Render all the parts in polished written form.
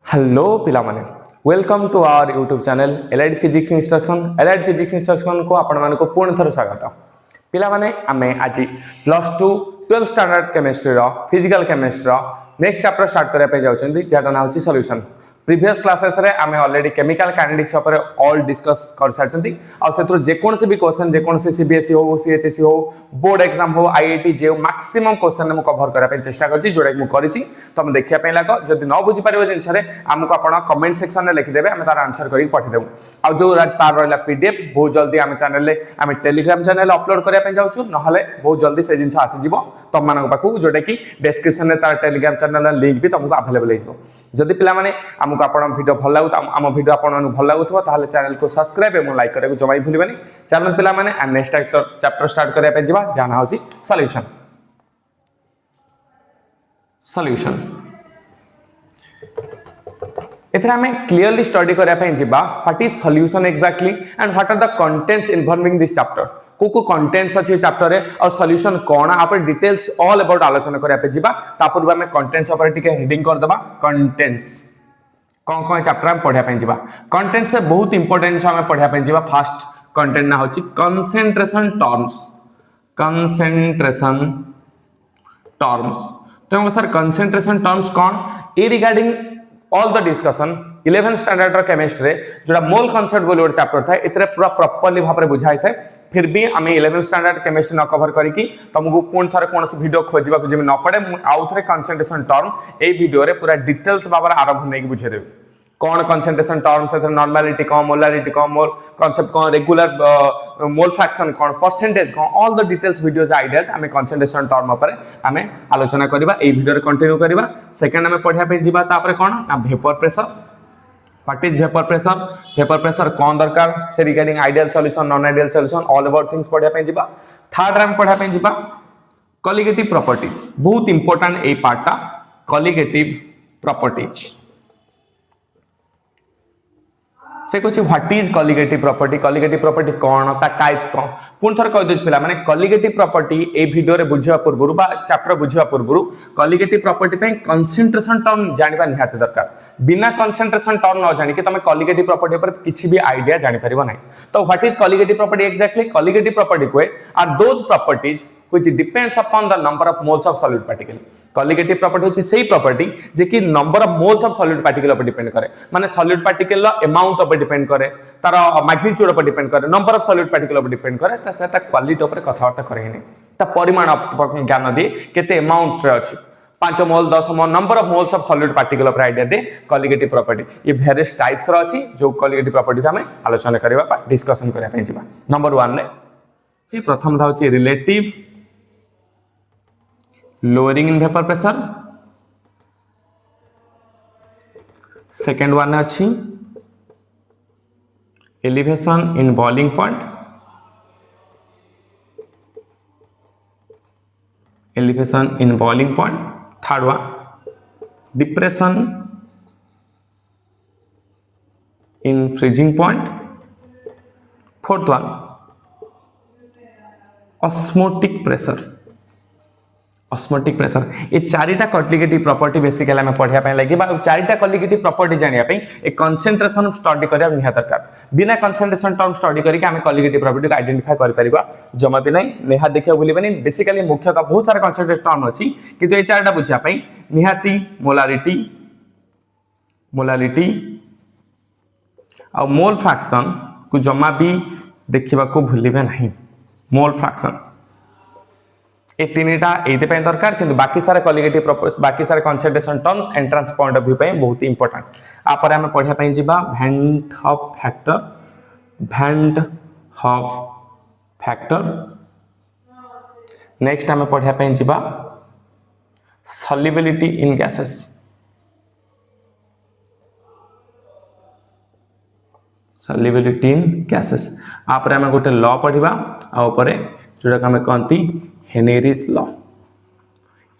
Hello पिला माने welcome to our YouTube channel allied physics instruction को आपण मानको पूर्ण थर स्वागत पिला माने आमे आज प्लस 2 12 स्टैंडर्ड केमिस्ट्री रो फिजिकल केमिस्ट्री रो नेक्स्ट चैप्टर स्टार्ट करिया पे जाउछंदी जेटा ना होची सॉल्यूशन प्रीवियस क्लासेस रे आमे ऑलरेडी केमिकल काइनेटिक्स ऊपर ऑल डिस्कस कर सारछंती आ सेतरो जे कोन से भी क्वेश्चन जे कोन से सीबीएसई हो सीएचएसई हो बोर्ड एग्जाम हो आईआईटी जे मैक्सिमम क्वेश्चन हम कवर करा पे चेष्टा करछि जोडा कि मु करिछि तो हम देखिया पे लागो जदि न बुझी परिबो जिंस रे हमको आपण कमेंट सेक्शन में लिखि देबे हम तार आंसर करी पठि देबो आ जो तार रहला पीडीएफ बहुत जल्दी हम चैनल ले हम टेलीग्राम चैनल अपलोड करिया पे जाउछु नहले बहुत जल्दी से जिंस आसी जिवो तम मानक पाखु जोडा कि डिस्क्रिप्शन में तार टेलीग्राम चैनल लिंक भी तुमको अवेलेबल हो जिवो जदि पिला माने हमको आपण वीडियो भल लागु आम वीडियो आपण भल लागुथबो ताहले चैनल को सब्सक्राइब एवं लाइक करे जमा ही भूलिबानी चैनल पिला माने नेक्स्ट चैप्टर स्टार्ट करिया पे जिवा जाना होची सॉल्यूशन एथरा हमें क्लियरली स्टडी करिया पे जिवा what is solution exactly and what are the contents involving this chapter को कंटेंट्स अछि चैप्टर रे और सॉल्यूशन कोन आपण डिटेल्स ऑल अबाउट आलोचना करिया पे जिवा ता पूर्व में कंटेंट्स ऊपर टिके हेडिंग कर दबा कंटेंट्स कौन कौन चैप्टर हम पढ़िया पे जिवा कंटेंट से बहुत इंपोर्टेंट हम पढ़िया पे जिवा फर्स्ट कंटेंट ना होची कंसंट्रेशन टर्म्स तो सर कंसंट्रेशन टर्म्स कौन ए regarding all the discussion 11th standard रो केमिस्ट्री जोड़ा मोल कांसेप्ट बोली एक चैप्टर था इतरे पूरा प्रॉपर्ली भाबरे बुझाई थे फिर भी हमें 11th स्टैंडर्ड केमिस्ट्री न कवर करी कि तुमको पूर्ण थरे कोन से वीडियो खोजिबा को जेम न पड़े आउ थरे कंसंट्रेशन टर्म ए वीडियो रे पूरा डिटेल्स भाबरे आरंभ नै कि बुझे देबे कौन कंसंट्रेशन टर्म्स है नॉर्मलिटी कौन मोलारिटी कौन मोल कांसेप्ट कौन रेगुलर मोल फ्रैक्शन कौन परसेंटेज कौन all the details videos ideas हमें कंसंट्रेशन टर्म ऊपर हमें आलोचना करबा ए वीडियो रे कंटिन्यू करबा सेकंड हमें पढ़िया पे जिबा तापर कौन ना vapour pressure what is vapour pressure कौन दरकार से regarding ideal solution non ideal solution all about things पढ़िया पे जिबा थर्ड हम पढ़िया पे जिबा कॉलिगेटिव प्रॉपर्टीज बहुत इंपोर्टेंट ए पार्टटा कॉलिगेटिव प्रॉपर्टीज से कुछ व्हाट इज कॉलिगेटिव प्रॉपर्टी कौन ता टाइप्स कौन पुन थर कह दिस पिला माने कॉलिगेटिव प्रॉपर्टी ए वीडियो रे बुझिया पूर्वरु बा चैप्टर बुझिया पूर्वरु कॉलिगेटिव प्रॉपर्टी पे कंसंट्रेशन टर्म जानिबा निहात दरकार बिना कंसंट्रेशन टर्म न जानि कि तमे कॉलिगेटिव प्रॉपर्टी पर किछि भी आइडिया जानि परिबो नै तो what is colligative property exactly colligative property कोए are those properties which depends upon the number of moles of solid particle colligative property होची सेही प्रॉपर्टी जे कि number of moles of solid particle पर डिपेंड करे माने सॉलिड पार्टिकल ला amount पर depend करे तार मैग्नीट्यूड पर डिपेंड करे नंबर ऑफ सॉलिड पार्टिकल पर डिपेंड करे ता सेता क्वालिटी पर कथावार्ता करे ही नै ता परिमाण ज्ञान दे केते अमाउंट रे अछि 5 mole 10 mole number of moles of solid particle पर आइडिया दे कॉलिगेटिव प्रॉपर्टी ये वेरियस टाइप्स रो अछि जो कॉलिगेटिव प्रॉपर्टी हमें आलोचना करबा डिस्कशन करबा पे जिबा नंबर 1 रे प्रथम था अछि relative lowering in vapor pressure second one अछि elevation in boiling point third one depression in freezing point fourth one osmotic ये चारिटा कॉलिगेटिव प्रॉपर्टी बेसिकली हमें पढ़िया पे लागि बा चारिटा कॉलिगेटिव प्रॉपर्टी जानिया पे एक कंसंट्रेशन स्टडी करिया निहा दरकार बिना कंसंट्रेशन टर्म स्टडी करी कि हमें कॉलिगेटिव प्रॉपर्टी को आइडेंटिफाई कर परिबा जमा भी नहीं नेहा देखिया भूलिबनी बेसिकली मुख्यतः बहुत सारा कंसंट्रेशन टर्म अछि किंतु ये चारिटा बुझिया पे निहाती मोलारिटी और मोल फ्रैक्शन को जमा भी देखिबा को भूलिबे नहीं मोल फ्रैक्शन ए तीनटा एते पे दरकार किंतु बाकी सारा कॉलिगेटिव प्रॉपर्टीज बाकी सारा concentration terms entrance point of view पे बहुत इंपोर्टेंट आ पर हमें पढ़िया पे जिबा वेंट हॉफ फैक्टर नेक्स्ट हमें पढ़िया पे जिबा सॉल्युबिलिटी इन गैसेस आ पर हमें गोटे लॉ पढ़िबा आ ऊपर जोटा हमें कहंती हेनरीज लॉ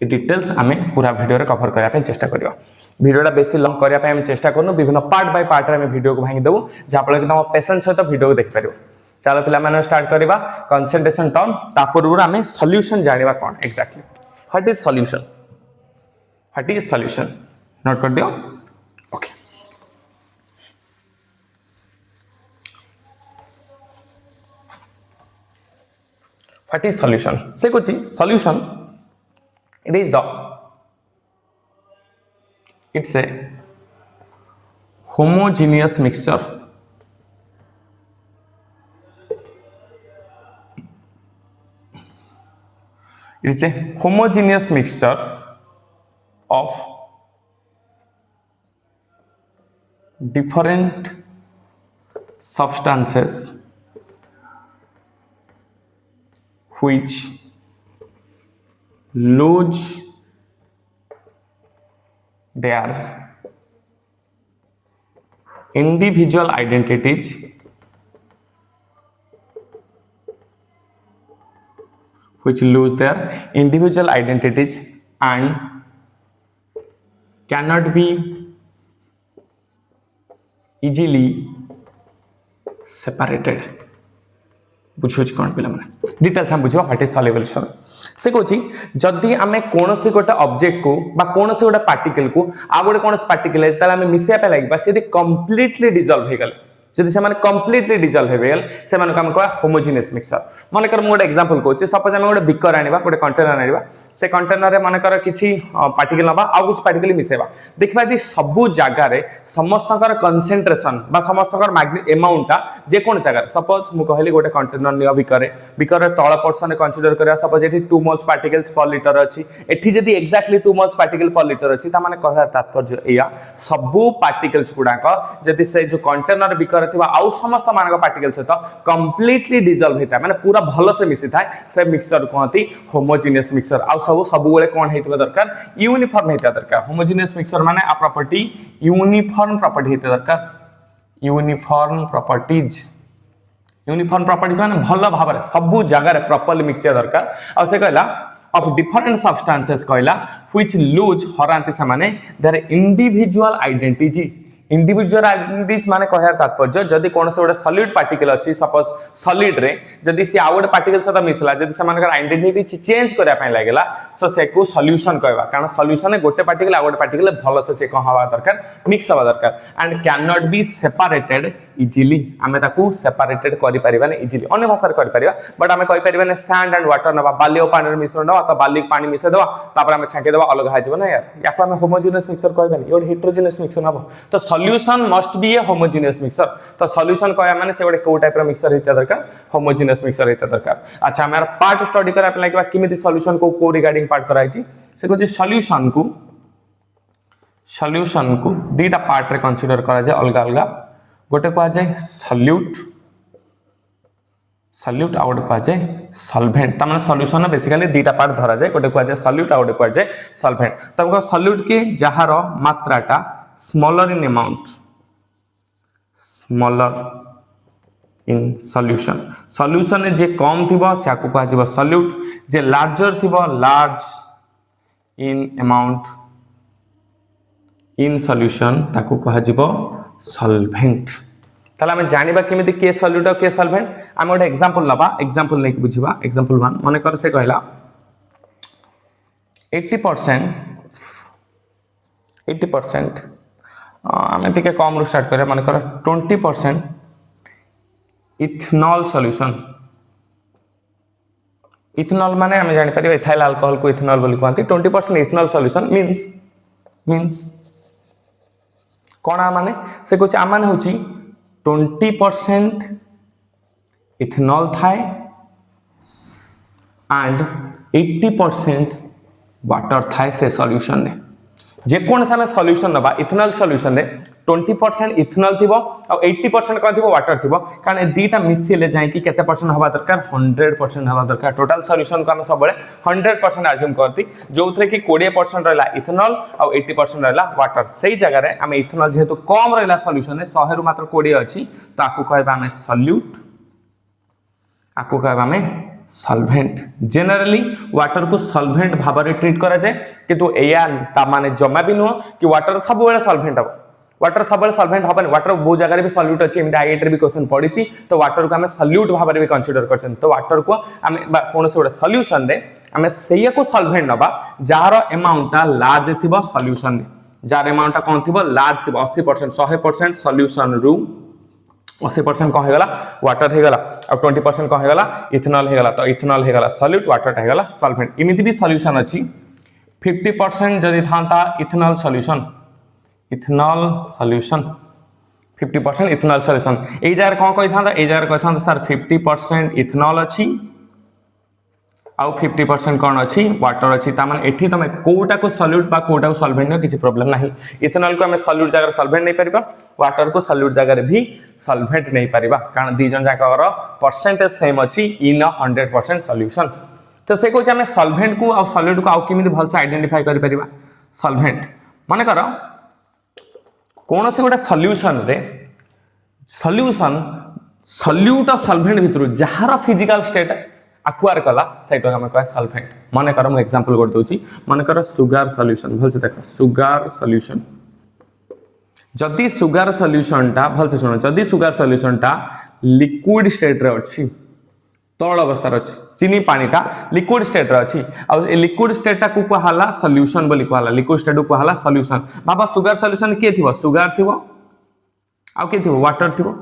ये डिटेल्स हमें पूरा वीडियो रे कवर करिया पे चेष्टा करियो वीडियोटा बेसी लॉन्ग करिया पे हम चेष्टा करनु विभिन्न पार्ट बाय पार्ट रे हम वीडियो को भांगी देबो जा फल कि तुम पेशेंस सहित वीडियो को देख परियो चलो पिला माने स्टार्ट करबा कंसंट्रेशन टर्म ता पूर्व हमें सॉल्यूशन जानिबा कोन exactly what is solution note कर दियो ओके What is solution? से कुछ solution. It is the. It's a homogeneous mixture. It's a homogeneous mixture of different substances which lose their individual identities and cannot be easily separated. बुझुछि कोन पिला माने details हम बुझिबा what is solution से कोछि जदी हमें कोनोसी गोटे ऑब्जेक्ट को बा कोनोसी गोटे पार्टिकल को आ गोटे कोनोसी पार्टिकल है ताला हमें मिसेया पे लागबा से कंप्लीटली डिसॉल्व हे गले जदि से माने कंप्लीटली डिसॉल्व हे गेल से माने हम कहबा होमोजेनियस मिक्सचर माने कर मोटे एग्जांपल कहछि सपोज हम गोटे बिकर आनिबा गोटे कंटेनर आनिबा से कंटेनर रे माने कर किछि पार्टिकल नबा आ किछि पार्टिकल मिसेबा देखबा दि सब जगह रे समस्तकर कंसंट्रेशन बा समस्तकर मैग्नेट अमाउंट जे कोन जगह सपोज मु कहली गोटे कंटेनर नियो बिकर रे तळ पोर्शन कंसीडर करिया सपोज एठी 2 मोल्स पार्टिकल्स पर लिटर अछि एठी जदि exactly 2 moles particle per litre अछि त माने कहर तात्पर्य एया सब पार्टिकल्स गुडाक जदि से जो कंटेनर बिकर आउ समस्त मानक पार्टिकल सहित कंप्लीटली डिसॉल्व होता माने पूरा भलो से मिसी थाए से मिक्सचर कहती होमोजेनियस मिक्सचर आउ सब बेले कोन हेतबा दरकार यूनिफॉर्म हेता दरकार होमोजेनियस मिक्सचर माने आ प्रॉपर्टी यूनिफॉर्म प्रॉपर्टी हेता दरकार यूनिफॉर्म प्रॉपर्टीज माने भलो भाबरे सब जगह रे प्रॉपर्ली मिक्सिया दरकार आ से कहला of different substances कहला which lose हरांती से माने their individual आइडेंटिटीज माने कहयार तात्पर्य जदि कोन से गोटे सॉलिड पार्टिकल अछि सपोज सॉलिड रे जदि से आ गोटे पार्टिकल सहित मिसला जदि से मानकर आइडेंटिटी चेंज करिया पय लागला सो से को सॉल्यूशन कहबा कारण सॉल्यूशन में गोटे पार्टिकल आ गोटे पार्टिकल भलो से कह हवा दरकार मिक्स हवा दरकार and can not be separated easily आमे ताकू सेपरेटेड करि परिबाने इजीली अन्य भाषा रे करि परिबा बट आमे कहि परिबाने सैंड एंड वाटर नबा बाली और पानी मिश्रण नबा त बाली पानी मिसे देबा तापर आमे छांके देबा अलग हा जबो ना यार याको आमे होमोजेनियस मिक्सचर कहबानी यो हेटेरोजेनियस मिक्सचर नबो तो solution must be A homogeneous mixture तो सॉल्यूशन कहया माने से गोटे को टाइप रो मिक्सचर हेता दरकार होमोजेनियस मिक्सचर हेता दरकार अच्छा हमारा पार्ट स्टडी करा पे लागबा किमिति सॉल्यूशन को रिगार्डिंग पार्ट कराइची से को सॉल्यूशन को दीटा पार्ट रे कंसीडर करा जाय अलग अलग गोटे को जाय सॉल्यूट आ गोटे को जाय सॉल्वेंट त माने सॉल्यूशन बेसिकली दीटा पार्ट धरा जाय गोटे को जाय सॉल्यूट आ गोटे को जाय सॉल्वेंट तमको सॉल्यूट के जहार मात्राटा smaller in amount smaller in solution जे कम थिबो से आकु कहा जिवो सॉल्यूट जे लार्जर थिबो large in amount in solution ताकु कहा जिवो सॉल्वेंट ताला हम जानिबा केमिति के सॉल्यूट और के सॉल्वेंट हम गोटे एग्जांपल लबा एग्जांपल नै बुझिबा एग्जांपल 1 माने कर से कहला 80% आमे टिके कम रु स्टार्ट करे माने कर 20% इथेनॉल सॉल्यूशन इथेनॉल माने हम जानि परिबा इथाइल अल्कोहल को इथेनॉल बोली कहंती 20% इथेनॉल सॉल्यूशन मींस कोना माने से कुछ आमान होची 20% इथेनॉल थाए एंड 80% वाटर थाए से सॉल्यूशन ने जे कोन से सॉल्यूशन नबा इथेनॉल सॉल्यूशन रे 20% इथेनॉल थिबो और 80% कोन थिबो वाटर थिबो कारण दीटा मिसिले जाय कि केते परसेंट हवा दरकार 100% हवा दरकार टोटल सॉल्यूशन को हम सब 100% अज्यूम करती जोथरे कि 20% रहला इथेनॉल और 80% रहला वाटर सही जगह रे हम इथेनॉल जेहेतु कम रहला सॉल्यूशन रे 100 रु मात्र 20 अछि ताकू कहबा हम सॉल्यूट आकू कहबा हम सॉल्वेंट जनरली वाटर को सॉल्वेंट भाव में ट्रीट करा जाए किंतु एया ता माने जमा भी नुह कि वाटर सब बेले सॉल्वेंट हबो वाटर सब बेले सॉल्वेंट हबन वाटर बहुत जगह रे भी सॉल्यूट अछि एम आईआईटी रे भी क्वेश्चन पडिछि तो वाटर को हम सॉल्यूट भाव में भी कंसीडर करछन तो वाटर को हम कोन से गोटे सॉल्यूशन रे हम सेया को सॉल्वेंट नबा जार अमाउंट लार्ज थिबो सॉल्यूशन रे जार अमाउंट कोन थिबो लार्ज थिबो 80% 100% सॉल्यूशन रु 80% कौन होगा वाटर होगा और 20% कौन होगा इथेनॉल होगा तो इथेनॉल होगा सॉल्यूट वाटर होगा सॉल्वेंट इमिति भी सॉल्यूशन अच्छी 50% जदि था इथेनॉल सॉल्यूशन 50% इथेनॉल सॉल्यूशन ए जगह कौन कही था ए जगह कही था सर 50% इथेनॉल अच्छी आउ 50% कौन अच्छी वाटर अच्छी तामान एठी तमे कोटा को सॉल्यूट बा कोटा को सॉल्वेंट में किसी प्रॉब्लम नहीं इथेनॉल को हमें सॉल्यूट जगह सॉल्वेंट नहीं परिबा वाटर को सॉल्यूट जगह भी सॉल्वेंट नहीं परिबा कारण दी जन जाकर परसेंटेज सेम अच्छी इन 100% सॉल्यूशन तो से कहूँ आम सॉल्वेंट को आ सॉल्यूट को आउ केमिति भलसे आइडेंटिफाई करि परिबा सॉल्वेंट मन कर कौन से गोटे सॉल्यूशन रे सॉल्यूशन सॉल्यूट और सॉल्वेंट भितर जहार फिजिकल स्टेट एक्वायर कला सेटा हम कह सॉल्वेंट मन कर मु एग्जांपल कर दोची मन कर सुगार सॉल्यूशन भलसे देख सुगार सॉल्यूशन जदि सुगार सॉल्यूशन टा भलसे सुनो जदि सुगार सॉल्यूशन टा लिक्विड स्टेट रे अछि तौल अवस्था अच्छी चीनी पानीटा लिक्विड स्टेट अच्छी आ लिक्विड स्टेट को कहला सॉल्यूशन बोली कहला लिक्विड स्टेट को कहला सॉल्यूशन बाबा सुगार सॉल्यूशन के थिबो सुगार थिबो आ के थिबो वाटर थिबो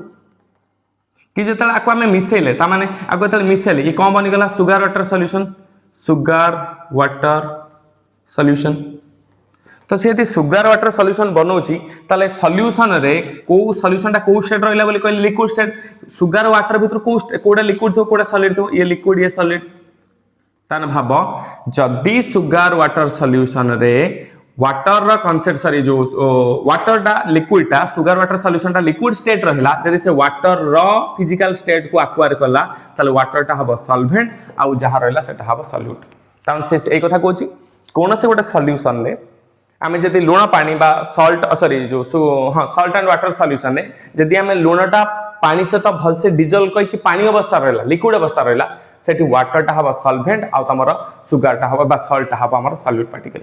कि जेतला आको हमें मिसेले ता माने आको जेतला मिसेले ये कोन बनि गला sugar water solution sugar water solution तो से सुगार वाटर सॉल्यूशन बनौची ताले सॉल्यूशन रे को सॉल्यूशन टा को स्टेट रहला बोली कहले लिक्विड स्टेट सुगार वाटर भीतर को कोडा लिक्विड थो कोडा सॉलिड थो ये लिक्विड ये सॉलिड तान भाबो जदी सुगार वाटर सॉल्यूशन रे वाटर रा कांसेप्ट सॉरी जो वाटर टा लिक्विड टा सुगार वाटर सॉल्यूशन टा लिक्विड स्टेट रहला जदी से वाटर रा फिजिकल स्टेट को एक्वायर करला ताले वाटर टा हबो सॉल्वेंट आ जहा रहला सेटा हबो सॉल्यूट तान से एई कथा कहूची कोन से गोटे सॉल्यूशन ले आमे जदी लुण पानी बा सॉल्ट सॉरी जो हां सॉल्ट एंड वाटर सॉल्यूशन ने जदी आमे लुणटा पानी से तो भल से डिजोल्व कई कि पानी अवस्था रहला लिक्विड अवस्था रहला सेठी वाटर टा हबा सॉल्वेंट आ तमरो सुगार टा हबा बा सॉल्ट टा हबा हमर सॉल्यूट पार्टिकल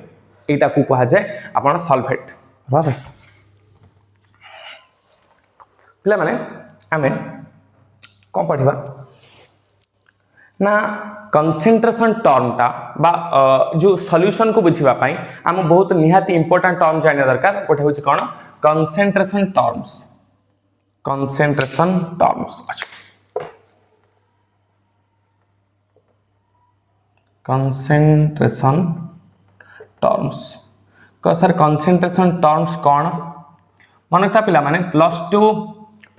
एटा को कहा जाय आपण सॉल्वेंट राइट पिला माने आमे कोन पढिबा ना कंसंट्रेशन टर्म टा बा जो सॉल्यूशन को बुझिबा पई हम बहुत निहाती इंपोर्टेंट टर्म जाने दरकार कोठे होची कोन कंसंट्रेशन टर्म्स कंसंट्रेशन टर्म्स को सर कंसंट्रेशन टर्म्स कौन मन था पिला माने +2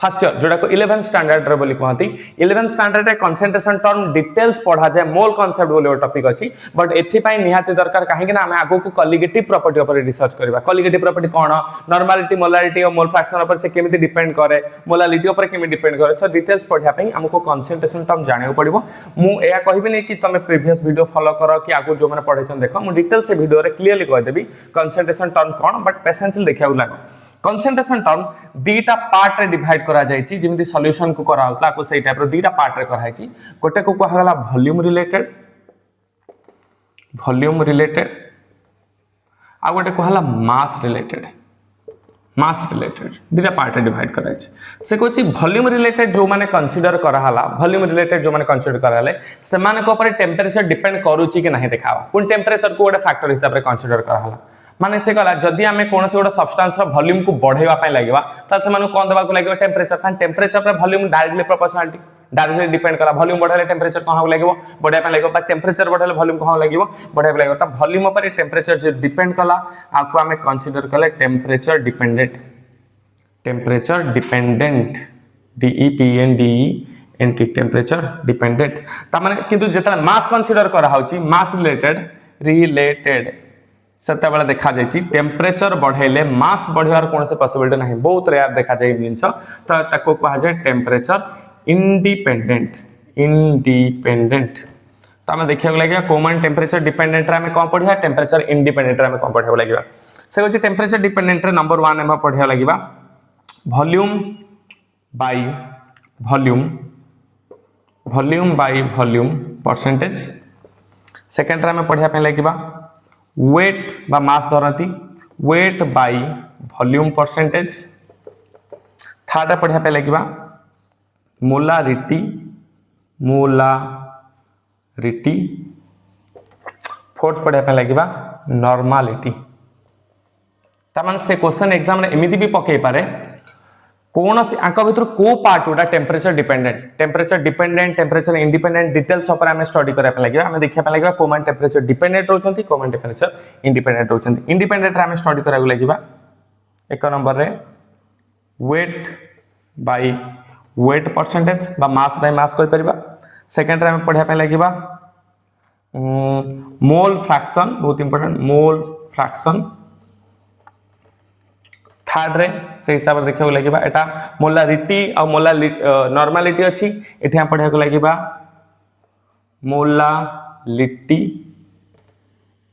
फर्स्ट ईयर जोड़ा को 11th स्टैंडर्ड रे बोली कहती 11th स्टैंडर्ड रे कंसंट्रेशन टर्म डिटेल्स पढ़ा जाए मोल कांसेप्ट बोली टॉपिक अछि बट एथि पई निहाती दरकार काहे कि ना हमें आगो को कॉलिगेटिव प्रॉपर्टी ऊपर रिसर्च करबा कॉलिगेटिव प्रॉपर्टी कोन नॉर्मलिटी मोलारिटी और मोल फ्रैक्शन ऊपर से केमिति डिपेंड करे मोलालिटी ऊपर केमिति डिपेंड करे सो डिटेल्स पढ़ा पई हमको कंसंट्रेशन टर्म जाने पड़िबो मु एया कहबी नै कि तमे प्रीवियस वीडियो फॉलो करो कि आगो जो माने पढैछन देखो मु डिटेल से वीडियो रे क्लियरली कह देबी concentration term cone but patiently देखिया लागो कंसंट्रेशन टर्म दीटा पार्ट रे डिवाइड करा जायछि जेमिति सॉल्यूशन को करा होतला को सेही टाइप रो दीटा पार्ट रे करा हाइछि गोटे को कहला गला वॉल्यूम रिलेटेड आ गोटे कहला मास रिलेटेड दीटा पार्ट रे डिवाइड करा जायछि से कहछि वॉल्यूम रिलेटेड जो माने कंसीडर करा हला वॉल्यूम रिलेटेड जो माने कंसीडर करा हले से माने को ऊपर टेंपरेचर डिपेंड करूछि कि नहीं देखावा पुन टेंपरेचर को गोटे फैक्टर हिसाब रे कंसीडर करा हला माने से कहला जदि आमे कोन से गोटे सब्सटेंस रो वॉल्यूम को बढ़ेवा पय लागेबा त से माने कोन देबा को लागेबा टेंपरेचर तान टेंपरेचर पर volume directly proportionality directly depend करा वॉल्यूम बढ़ले टेंपरेचर कोन हो लागेबो बढ़िया पय लागेबो बा टेंपरेचर बढ़ले वॉल्यूम कोन लागेबो बढ़िया पय लागेबो त वॉल्यूम पर टेंपरेचर जे डिपेंड कला आको आमे कंसीडर कले temperature dependent DEPENDENT temperature dependent त माने किंतु जेतला मास कंसीडर करा होची मास रिलेटेड सत्ता बेला देखा जायछि टेंपरेचर बढ़ेले मास बढ़ियार कोन से पॉसिबिलिटी नहीं बहुत रेयर देखा जाय जिंस त ताको कहा जाय टेंपरेचर इंडिपेंडेंट त हम देखिया लागया कॉमन टेंपरेचर डिपेंडेंट रे हम कोन पढिया टेंपरेचर इंडिपेंडेंट रे हम कोन पढिया लागबा से होछि टेंपरेचर डिपेंडेंट रे नंबर 1 हम पढिया लागबा volume by volume percentage second रे हम पढिया पे लागबा वेट बा मास धरती weight by volume percentage third पढ़िया पे लगिबा मोलारिटी फोर्थ पढ़िया पे लगिबा नॉर्मलिटी तामान से क्वेश्चन एग्जाम रे एमिति भी पके पारे कौन आंक भितर को पार्ट गुटा temperature dependent temperature independent details ऊपर आम स्टडी करने लगे आम देखा लगे कौ मान टेम्परेचर डिपेंडेंट रोचंती कौ मान टेम्परेचर इंडिपेंडेंट रोचंती इंडिपेंडेंट आम स्टडी करा लगे एक नंबर रे वेट बाय वेट परसेंटेज बा मास बाय मास कर परिबा सेकंड रे हम पढ़ा लगे मोल फ्रैक्शन बहुत इंपोर्टेंट मोल फ्रैक्शन थर्ड रे से हिसाब से देखा लगे एटा मोलारिटी और नॉर्मालिटी अच्छी एठी हम पढ़ा लगे मोलालिटी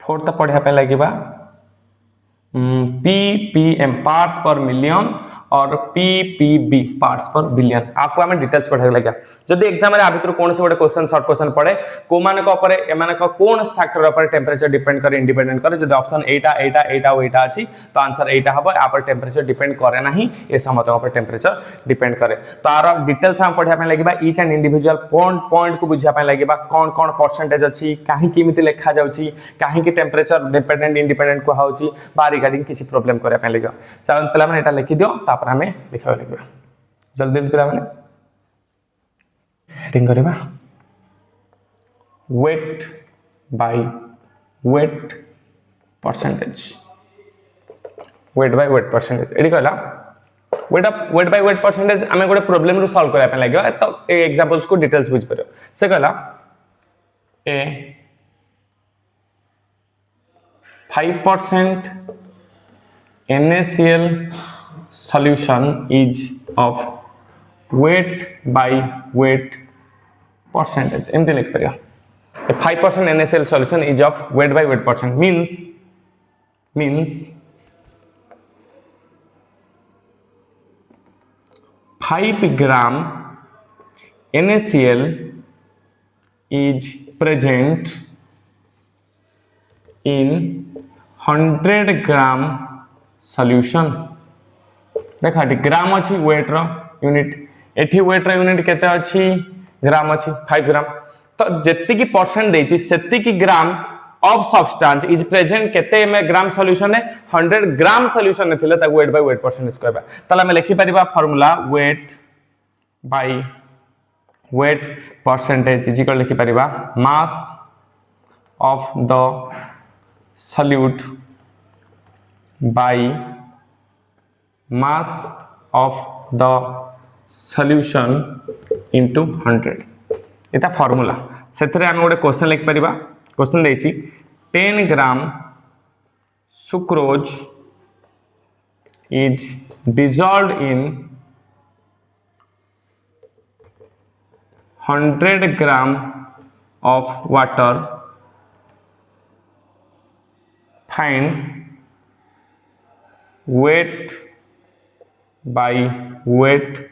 फोर्थ पढ़ा लगे ppm पार्ट्स पर मिलियन और ppb पार्ट्स पर बिलियन आपको हमें डिटेल्स पढ़ा लगे जदि एग्जाम रे आ भितर कोन से गोटे क्वेश्चन शॉर्ट क्वेश्चन पड़े को माने को ऊपर एमाने को कोन फैक्टर ऊपर टेम्परेचर डिपेंड करे इंडिपेंडेंट करे जदि ऑप्शन एटा अछि तो आंसर एटा हबो आ पर टेम्परेचर डिपेंड करे नाही ए समत ऊपर टेम्परेचर डिपेंड करे तो आरो डिटेल्स हम पढ़ा पे लगे ईच एंड इंडिविजुअल पॉइंट को बुझा पे लगे कोन कोन परसेंटेज अछि काहे केमिति लेखा जाउची काहे कि टेम्परेचर डिपेंडेंट इंडिपेंडेंट को हाउची बा रिगार्डिंग किसी प्रॉब्लम करे पे लगे चलो पहला माने एटा लिखि दियो तापर हमें लिखा लगे जल्दी पिला माने हेडिंग करबा weight by weight percentage weight by weight percentage एडी कहला वेट बाय वेट परसेंटेज हमें गोटे प्रॉब्लम रो सॉल्व करबा पे लगे तो ए एग्जांपल्स को डिटेल्स बुझ परयो से कहला ए 5% NaCl solution is of weight by weight percentage एमती लिख परिया 5% NaCl solution is of weight by weight percent means 5 gram NaCl is present in 100 gram solution देखा ग्राम अच्छी वेट रो यूनिट एठी वेट रो यूनिट केते अच्छी ग्राम अच्छी 5 ग्राम तो जेति की परसेंट देछि सेति की gram of substance is present केते में ग्राम सॉल्यूशन है 100 ग्राम सॉल्यूशन ने थिले ता वेट बाय वेट परसेंटेज कहबा तला में लिखि परिबा formula weight by weight percentage is equal लिखि परिबा mass of the solute by mass of the solution into 100 इता फार्मूला सेथरे हम गोटे क्वेश्चन लिख परिबा क्वेश्चन देछि 10 gram sucrose is dissolved in 100 gram of water find weight by weight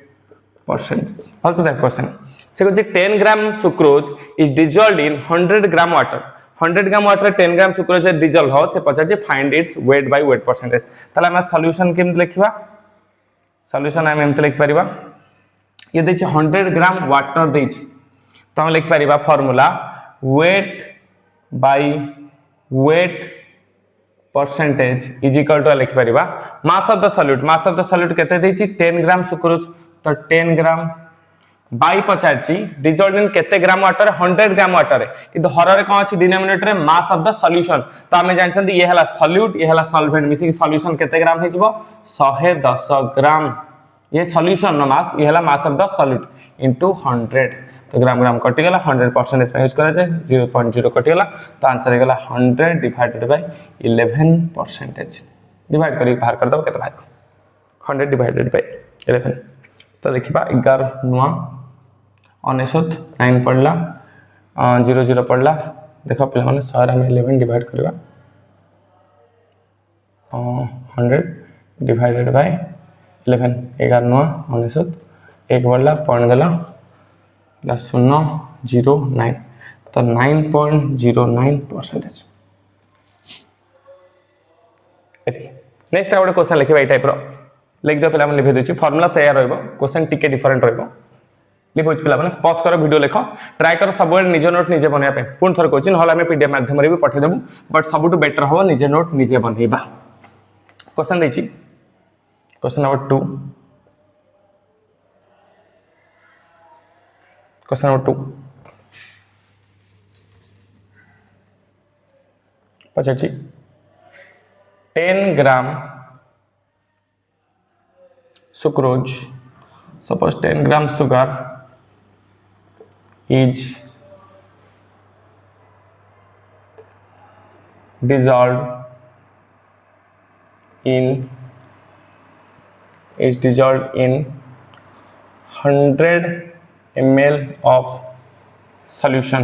percentage also that question so 10 gram sucrose is dissolved in 100 gram water 100 gram water 10 gram sucrose is dissolved हो से पछा जे find its weight by weight percentage तला हम solution केम लिखबा solution हम M लिख परिबा ये दै 100 ग्राम वाटर दै तो हम लिख परिबा formula weight by weight percentage is equal to लिख परिबा mass of the solute केते देछि 10 ग्राम सुक्रोज तो 10 ग्राम बाई पचाची डिसॉल्व्ड इन केते ग्राम वाटर 100 ग्राम वाटर किंतु हर रे कोन अछि डिनोमिनेटर रे मास ऑफ द सॉल्यूशन तो हमें जानछंती ये हला सॉल्यूट ये हला सॉल्वेंट मिसी सॉल्यूशन केते ग्राम हेजिबो 110 ग्राम ये सॉल्यूशन नो मास ये हला मास ऑफ द सॉल्यूट इनटू 100 तो ग्राम ग्राम कटि गला 100% में यूज करा जाए 0.0 कटि गला तो आंसर हे गला 100 डिवाइडेड बाय 11% डिवाइड करी बाहर कर दो केते बाहर 100 डिवाइडेड बाय 11 तो देखिबा 11 नुआ 99 9 पड़ला 00 पड़ला देखो पे माने 100 में 11 डिवाइड करबा 100 डिवाइडेड बाय 11 11 नुआ 99 एक पड़ला पॉइंट देला प्लस 0.09 तो 9.09% नेक्स्ट आउट क्वेश्चन लिखिबा ए टाइप रो लिख दो पहला लिखि देछि फार्मूला से या रहबो क्वेश्चन टिके डिफरेंट रहबो लिखो पिला माने पॉज करो वीडियो लिखो ट्राई करो सब निजे नोट निजे बनया पे पुन थर कोचिन हला में पीडीएफ माध्यम रे भी पठे देबु बट सबटु बेटर हो निजे नोट निजे बनैबा क्वेश्चन देछि क्वेश्चन नंबर 2 क्वेश्चन नंबर 2 पचाची 10 gram sucrose, suppose 10 gram sugar is dissolved in 100 ml of solution.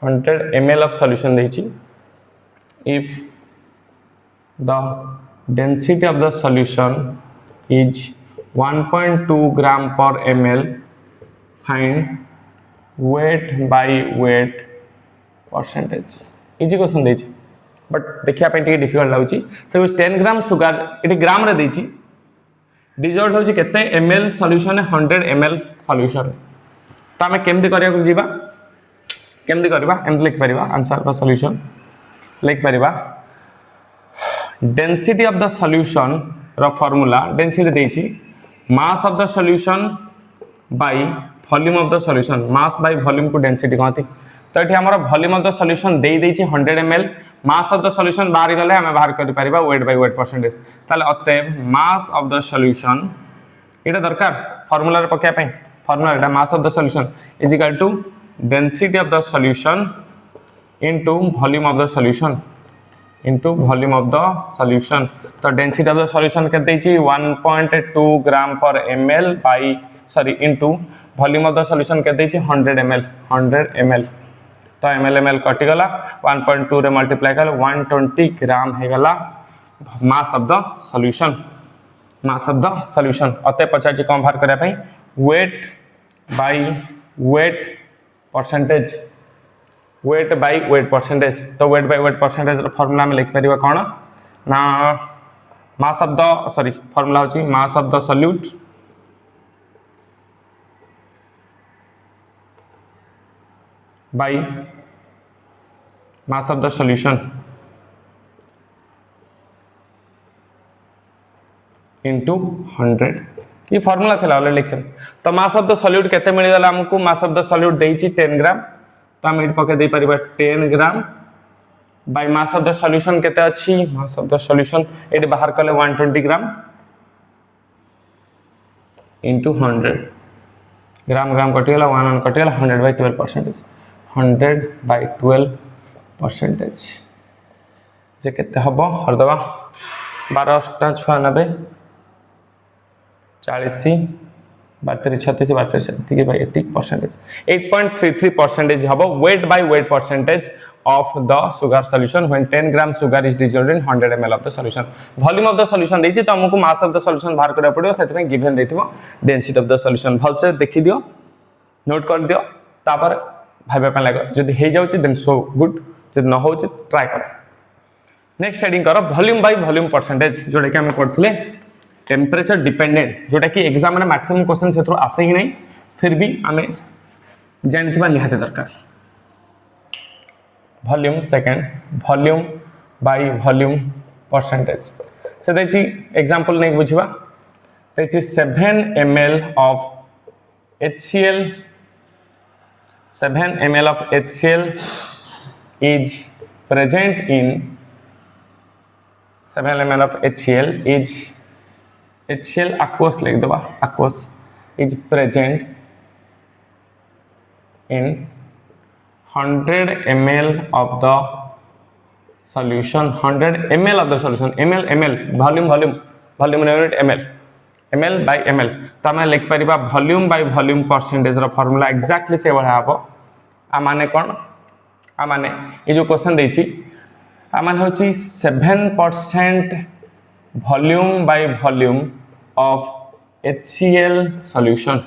100 ml of solution देची. If the density of the solution is 1.2 gram per ml, find weight by weight percentage. Easy question देची but देखिया पे टिके difficult लागुची. सो 10 gram sugar इटी ग्राम रे देची, dissolve होची केते ml solution 100 ml solution. तो हमें केमती करिया को जीवा, केमती करबा एमती लिख परिबा आंसर का सॉल्यूशन लिख परिबा. डेंसिटी ऑफ द सॉल्यूशन रो फार्मूला डेंसिटी देची mass of the solution by volume of the solution. Mass by volume को डेंसिटी कहती. तो ये हमारा वॉल्यूम ऑफ द सॉल्यूशन दे देची 100 ml. Mass of the solution बाहर गले हमें बाहर करि परिबा वेट बाय वेट परसेंटेज. ताले अतएव मास ऑफ द सॉल्यूशन एटा दरकार फार्मूला रे पके पई. फार्मूला एटा mass of the solution is equal to density of the solution into volume of the solution into volume of the solution. तो density of the solution कहते हैं 1.2 gram per ml by into volume of the solution कहते हैं 100 ml. 100 ml तो ml कटि गला 1.2 रे multiply कर 120 ग्राम हे गला mass of the solution. Mass of the solution अते पचार जी कम बाहर करया पई weight by weight percentage. Weight by weight percentage. तो weight by weight percentage formula में लिख परिबा कोन ना mass of the sorry formula होची mass of the solute by mass of the solution into 100. ये फॉर्मूला थिला ऑलरेडी लिखछन. तो मास ऑफ द सॉल्यूट केते मिल गला हमको. मास ऑफ द सॉल्यूट देइची 10 ग्राम. तो हम इट पके दे परिबा 10 gram bye mass of the solution केते अछि. मास ऑफ द सॉल्यूशन एट बाहर कले 120 ग्राम इनटू 100. ग्राम ग्राम कटि गला 1 कटि गला 100 बाय 12 परसेंटेज. 100 बाय 12 परसेंटेज जे केते हबो हर दबा 12 8 96 40 32 36 32 37 बाय 80 परसेंटेज 8.33% हबो weight by weight percentage of the sugar solution when 10 gram sugar is dissolved in 100 ml of the solution. Volume of the solution देछि तो हमको मास ऑफ द सॉल्यूशन बाहर करबा पड़ियो. सेति में गिवन देथिबो डेंसिटी ऑफ द सॉल्यूशन. भल से देखि दियो, नोट कर दियो, तापर भाबे पे लागो. जदि हे जाउछि देन सो गुड, जदि न होछि ट्राई करो. नेक्स्ट हेडिंग करो वॉल्यूम बाय वॉल्यूम परसेंटेज जोडे कि हम पढ़थले टेम्परेचर डिपेंडेंट जोटा कि एग्जाम में मैक्सिमम क्वेश्चन से आसे ही नहीं, फिर भी आमे जानथिबा निहाते दरकार. Volume second volume by volume percentage से देछि एग्जांपल नहीं बुझिबा. देछि 7 ml of HCl 7 ml of HCl is present in 7 ml of HCl is HCl aqueous लिख दबा. aqueous is present in 100 ml of the solution. 100 ml of the solution. ml volume unit ml by ml. तो हमें लिख परिबा volume by volume percentage रो formula exactly से बढा हबो. आ माने कोन आ माने ये जो क्वेश्चन देछि आ माने होछि 7% volume by volume of HCl solution.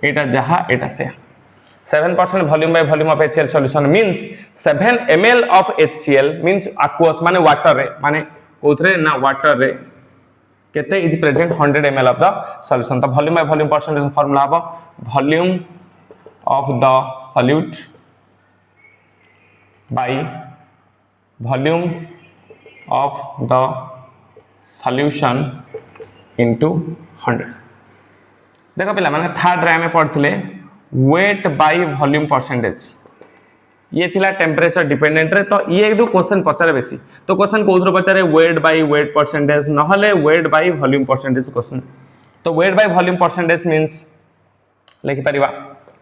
एटा जहा एटा से 7% volume by volume of HCl solution means 7 ml of HCl means aqueous माने वाटर रे माने कोथरे ना वाटर रे केते is present 100 ml of the solution. तो volume by volume percentage formula हबो volume of the solute by volume of the solution into 100. देख पिला माने थर्ड रे आमे पढ़थिले वेट बाय वॉल्यूम परसेंटेज ये थिला टेम्परेचर डिपेंडेंट रे तो ये एक दो क्वेश्चन पचारे बेसी तो क्वेश्चन कोथरो पचारे वेट बाय वेट परसेंटेज नहले weight by volume percentage question तो weight by volume percentage means लिखि परिबा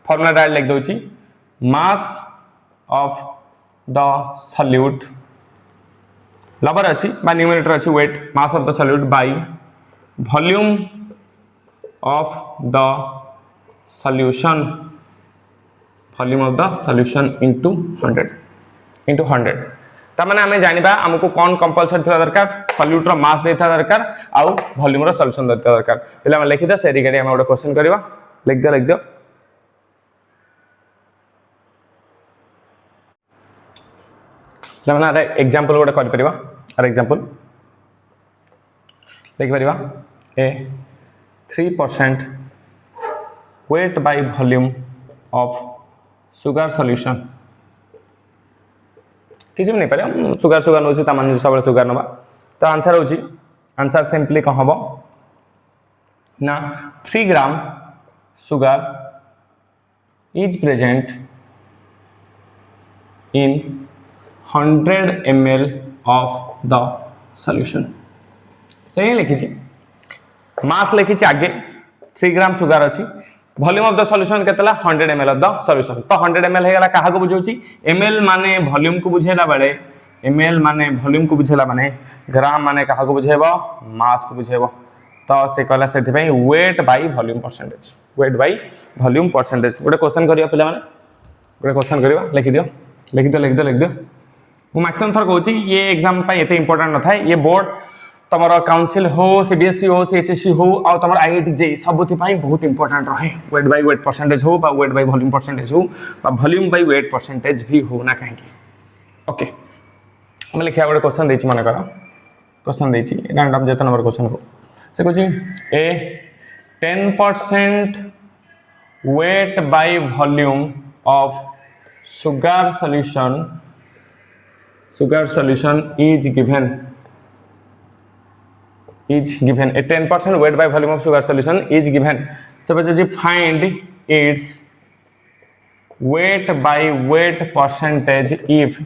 फार्मूला डायरेक्ट लिख दोची मास ऑफ द सॉल्यूट लबर अच्छी बा न्यूमरेटर अच्छी weight mass of the solute by volume of the solution volume of the solution into 100 तमाने आमे जानिबा हमको कोन कंपलसरी थिबा दरकार सॉल्यूट रो मास देथा दरकार आ वॉल्यूम रो सॉल्यूशन देथा दरकार पहले हम लिखि द से रिगार्डिंग हम ओडा क्वेश्चन करबा लिख दो लेमना रे एग्जांपल ओडा कर परिबा आर एग्जांपल लिख परिबा ए 3% weight by volume of sugar solution किसी भी नहीं पारे सुगर नोची तामान सब सुगर नबा तो आंसर होची आंसर सिंपली कह हबो ना 3 ग्राम sugar is present in 100 ml of the solution सही लिखी मास लिखी आगे 3 ग्राम सुगर अच्छी वॉल्यूम ऑफ द सॉल्यूशन केतला 100 ml ऑफ द सॉल्यूशन तो 100 ml हेगला काहा को बुझौची ml माने वॉल्यूम को बुझेला बड़े ml माने वॉल्यूम को बुझेला माने ग्राम माने काहा को बुझेबो मास को बुझेबो तो से कहला सेति पई weight by volume percentage weight by volume percentage गोटे क्वेश्चन करियो पिला माने गोटे क्वेश्चन करियो लिख दियो मु मैक्सिमम थर कहूची ये एग्जाम पाई एते इंपोर्टेंट न थाए ये बोर्ड तमरो काउंसिल हो सीबीएसई हो सीएचएसई हो आ तमरो आईआईटी जेई सबथि पाई बहुत इंपोर्टेंट रहे वेट बाय वेट परसेंटेज हो बा वेट बाय वॉल्यूम परसेंटेज हो बा वॉल्यूम बाय वेट परसेंटेज भी हो ना कहीं ओके हम लिखिया गोटे क्वेश्चन देछि माने करा क्वेश्चन देछि रैंडम जेत नंबर क्वेश्चन हो से कहूची ए 10% weight by volume of sugar solution is given a 10% weight by volume of sugar solution is given suppose you find its weight by weight percentage if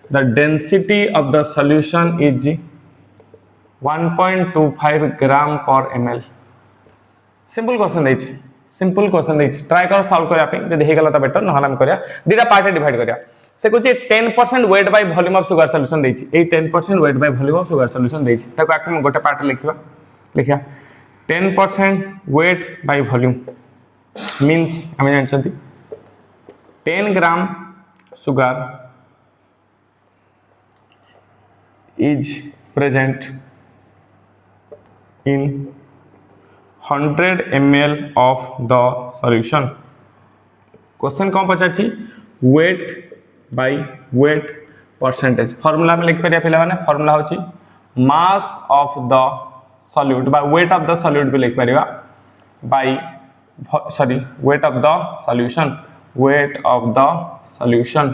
the density of the solution is 1.25 gram per ml simple question देछि try कर solve करिया पे जदि हे गला त better न हम करिया दीटा पार्ट डिवाइड करिया से कुछ 10% weight by volume of sugar solution देछि ए 10% weight by volume of sugar solution देछि ताको आके हम गोटे पार्ट लिखिया 10% वेट बाय वॉल्यूम मींस हम जानछंती 10 gram sugar is present in 100 ml of the solution question कौन पचाची weight by weight percentage formula में लिख परिया पिला माने फार्मूला होची मास ऑफ द सॉल्यूट बा वेट ऑफ द सॉल्यूट भी लिख परिया by sorry weight of the solution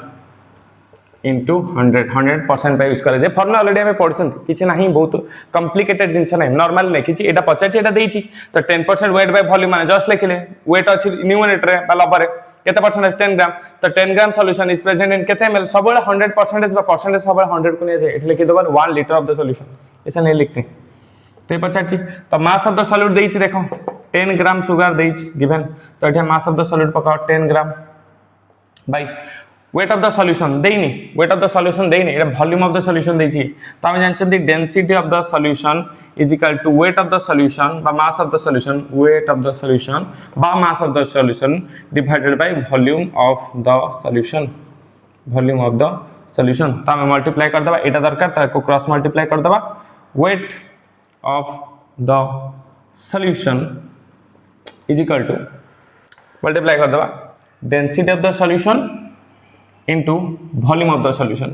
into 100% पे यूज करे जे फार्मूला ऑलरेडी हमें पढ़छन किछि नाही बहुत कॉम्प्लिकेटेड जिंस नाही नॉर्मल नहीं किछि एटा पचाची एटा देइछि तो 10% वेट बाय वॉल्यूम माने जस्ट लिखले वेट अछि न्यूमरेटर रे बा लबर रे केते परसेंटेज 10 ग्राम तो 10 ग्राम सॉल्यूशन इज प्रेजेंट इन केते ml सबले 100% बा परसेंटेज सबले 100 को ने जे एठी लिखि दबन 1 लीटर ऑफ द सॉल्यूशन ऐसा नहीं लिखते तो पचाची तो मास ऑफ द सॉल्यूट देइछि देखो 10 ग्राम सुगर देइछि गिवन तो एठी मास ऑफ द सॉल्यूट पकाओ 10 gram by weight of the solution देइनी वेट ऑफ द सॉल्यूशन देइनी एटा वॉल्यूम ऑफ द सॉल्यूशन देइछि त हम जानछन्ती density of the solution is equal to weight of the solution बा mass of the solution weight of the solution बा mass of the solution divided by volume of the solution त हम multiply कर दबा एटा दरकार त को क्रॉस मल्टीप्लाई कर दबा weight of the solution is equal to multiply कर दबा density of the solution into volume of the solution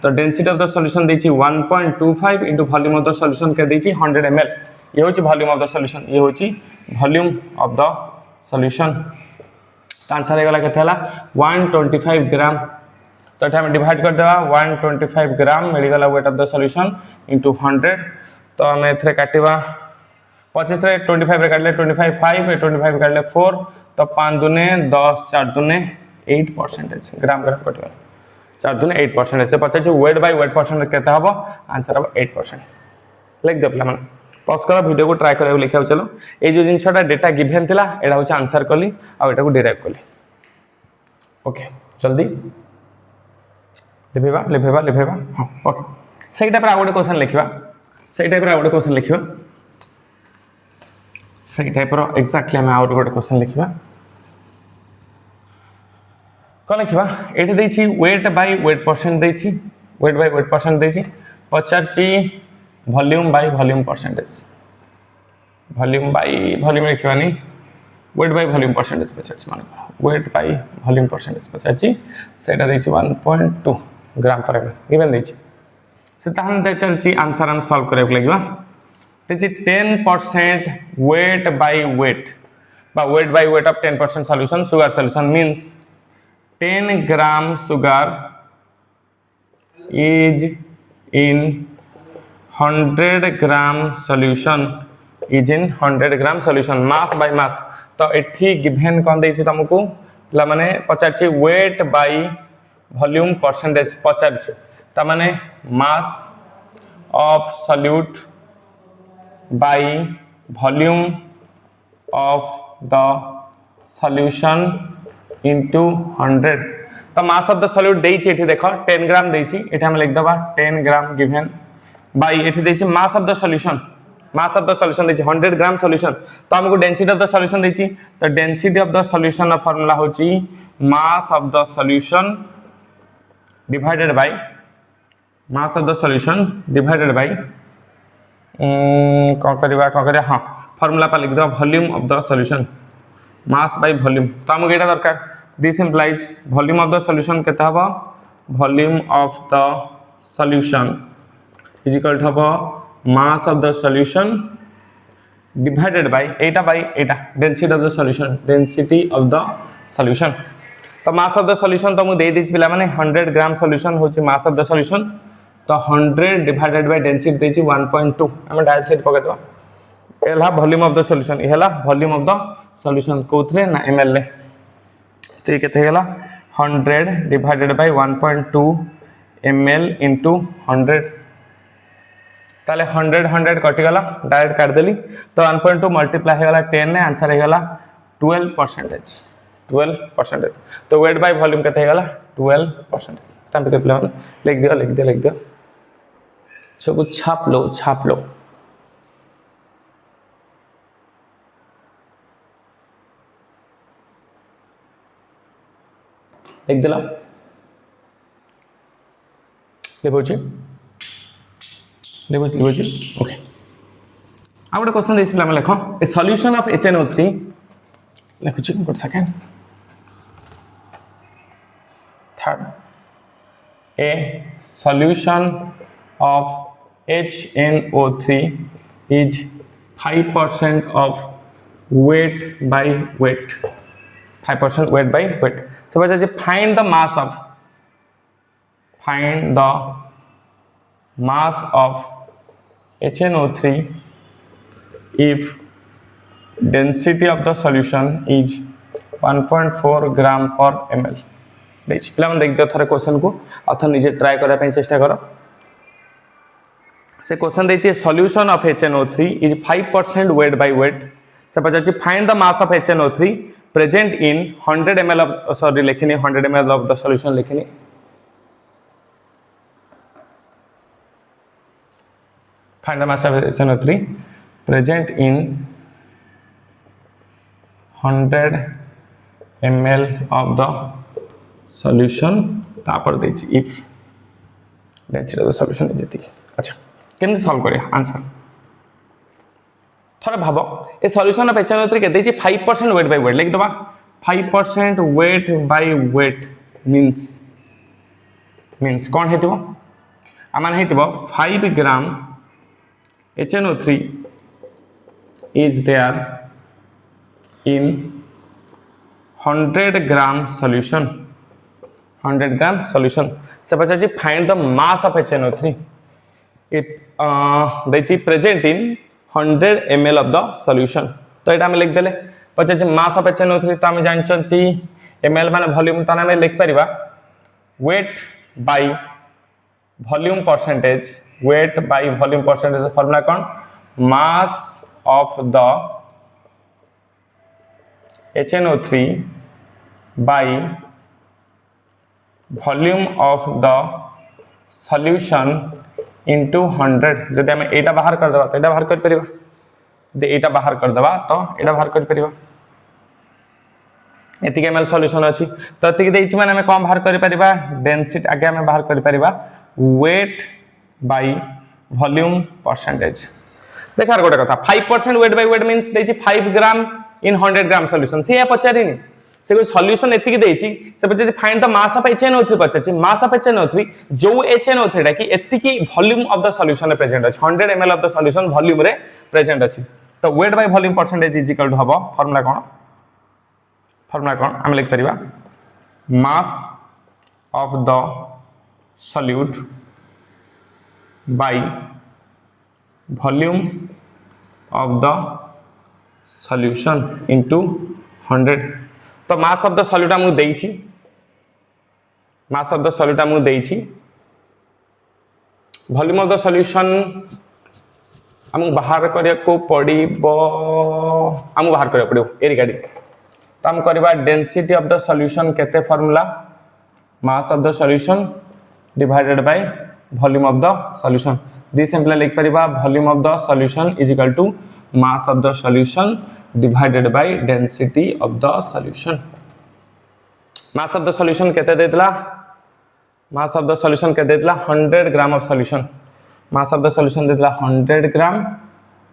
तो डेंसिटी ऑफ द सॉल्यूशन देछि 1.25 into volume of the solution के देछि 100 ml ये होछि वॉल्यूम ऑफ द सॉल्यूशन ये होछि वॉल्यूम ऑफ द सॉल्यूशन तो आंसर हे गला केते हला 125 ग्राम तो एटा हम डिवाइड कर देबा 125 ग्राम मिल गला wait of the solution into 100 तो हम एथरे काटिबा 25 रे 25 रे काटले 25 5 25 काटले 4 तो 5 दुने 10 4 दुने 8% ग्राम ग्राम कट 4 दुने 8% से पछे वेट बाय वेट परसेंट केते हबो आंसर हबो 8% लिख दे प्ला मन पॉज करो वीडियो को ट्राई करे लिखाउ चलो ए जो जिनसटा डेटा गिवन थिला एडा होची आंसर कली आ एटा को डिराइव कली ओके जल्दी लिखेबा हां ओके सेही टाइप रा आउट क्वेश्चन लिखिबा सेही टाइप रा आउट क्वेश्चन लिखिबा सही टाइप रो एक्जेक्टली हम आउट गोटे क्वेश्चन लिखिबा कौन लिखिबा एठी देछि वेट बाय वेट परसेंट देछि वेट बाय वेट परसेंट देछि पचारछि volume by volume percentage volume by volume लिखिबानी वेट बाय वॉल्यूम परसेंटेज पचारछि मान वेट बाय वॉल्यूम परसेंटेज पचारछि सेटा देछि 1.2 ग्राम पर एमएल गिवन देछि से ताहन दे चलछि आंसर हम सॉल्व करे लगबा तेजी 10% weight by weight of 10% solution sugar solution means 10 gram sugar is in 100 gram solution is in 100 gram solution mass by mass तो एठी गिवन कोन देछि तुमको ला माने पचारछि weight by volume percentage पचारछि त माने mass of solute by volume of the solution into 100 तो mass of the solute देछि एठी देखो 10 ग्राम देछि एठी हम लिख दबा 10 ग्राम गिवन बाय एठी देछि mass of the solution देछि 100 ग्राम solution तो हमको density of the solution देछि तो density of the solution formula होछि mass of the solution divided by mass of the solution divided by कौन करिया हाँ फार्मूला पर लिख दो volume of the solution mass by volume तो हमको एटा दरकार this implies volume of the solution केता हबो volume of the solution is equal to हबो mass of the solution divided by density of the solution तो मास ऑफ द सॉल्यूशन तो मु दे दिस पिला माने 100 ग्राम सॉल्यूशन होची मास ऑफ द सॉल्यूशन तो 100 डिवाइडेड बाय डेंसिटी देछि 1.2 हम डायरेक्ट सेट पके दवा एला वॉल्यूम ऑफ द सॉल्यूशन एला वॉल्यूम ऑफ द सॉल्यूशन कोथरे ना ml ले तो ये केते गेला 100 डिवाइडेड बाय 1.2 ml into 100 ताले 100 कटि गला डायरेक्ट काट देली तो 1.2 मल्टीप्लाई हे गला 10 ने आंसर हे गला 12% तो वेट बाय वॉल्यूम केते हे गला 12% टाइम पे प्ले लिख दियो सब छाप लो लिख दिला लिखोची ओके आ गोटे क्वेश्चन देस पिला लेख ए सॉल्यूशन ऑफ HNO3 लिखुची good second third a solution of HNO3 is 5% of weight by weight 5% weight by weight so find the mass of HNO3 if density of the solution is 1.4 gram per ml पिला देख दियो थरे question को अथर निजे try करा पे चेष्टा करो से क्वेश्चन देछि solution of HNO3 is 5% weight by weight से पचाछि find the mass of HNO3 present in 100 ml of sorry लिखिनी 100 ml of the solution लिखिनी find the mass of HNO3 present in 100 ml of the solution तापर देछि if density of the solution is एति अच्छा केमि solve करिया answer थोड़ा भाबो ए solution of HNO3 के देछि 5% weight by weight लिख दबा 5% weight by weight means कोन हेतिबो आमान हेतिबो 5 ग्राम HNO3 is there in 100 gram solution 100 gram solution suppose find the mass of HNO3 it present in 100 ml of the solution तो एटा हम लिख देले पछे मास ऑफ HNO3 तो हम जानचंती ml माने वॉल्यूम ताना में लिख परिबा weight by volume percentage weight by volume percentage formula cone mass of the HNO3 by volume of the solution into 100 जदि हम एटा बाहर कर दबा तो एटा बाहर कर परिबा दे एटा बाहर कर दबा तो एटा बाहर कर परिबा एतिके ml सॉल्यूशन अछि तो एतिके देछि माने हम कम बाहर कर परिबा डेंसिटी आगे हम बाहर कर परिबा weight by volume percentage देखार गोटे कथा 5% weight by weight means देछि 5 ग्राम in 100 ग्राम सॉल्यूशन से या पचारिनी से कोई सॉल्यूशन एतिके देछि से पचे find the mass of HNO3 पचे मास ऑफ HNO3 जो HNO3 टा कि एतिके वॉल्यूम ऑफ द सॉल्यूशन रे प्रेजेंट अछि 100 ml of the solution volume रे प्रेजेंट अछि तो weight by volume percentage is equal to हबो फॉर्मूला कोन हम लिख परिबा mass of the solute by volume of the solution into 100 तो mass of the solute हम देइछि mass of the solute हम देइछि volume of the solution हम बाहर करिया को पड़िबो हम बाहर करिया पड़िबो ए रिगार्डिंग तो हम करबा डेंसिटी ऑफ द सॉल्यूशन केते formula mass of the solution divided by volume of the solution this simply लिख परिबा volume of the solution is equal to mass of the solution divided by density of the solution mass of the solution केते देतला mass of the solution केते देतला 100 ग्राम of solution mass of the solution देतला 100 gram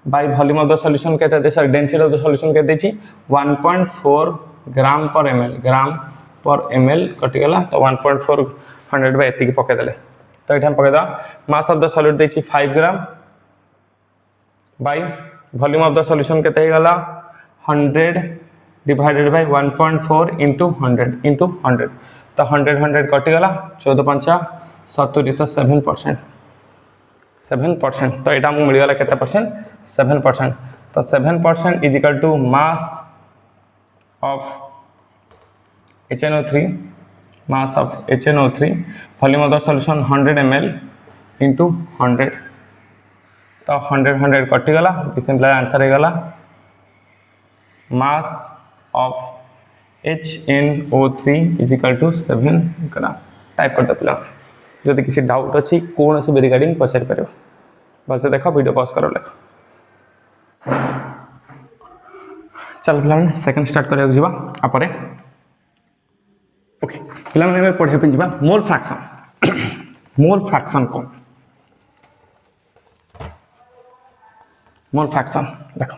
by volume of the solution केते दे sorry density of the solution केते छि 1.4 ग्राम पर ml कटि गेला तो 1.4 100 by एतिकी पके देले तो एठाम पके दा मास ऑफ द सॉल्यूट देछि 5 gram by volume of the solution केते गला 100 डिवाइडेड बाय 1.4 into 100 तो 100 कटि गला 14 5 70 तो 7% तो एटा मु मिल गला केते परसेंट 7% तो 7% is equal to mass of HNO3 mass of HNO3 volume of the solution 100 ml into 100 तो 100 कटि गला सिंपल आंसर हे गला mass of HNO3 is equal to 7 gram type कर दपिला जदि किसी डाउट अछि कोन से रिगार्डिंग पचारि परबो भलसे देखो वीडियो पॉज करो लेखो चल प्लान सेकंड स्टार्ट करियो जिबा आपरे ओके पिला में पढ़े पे जिबा मोल फ्रैक्शन कौन मोल फ्रैक्शन देखो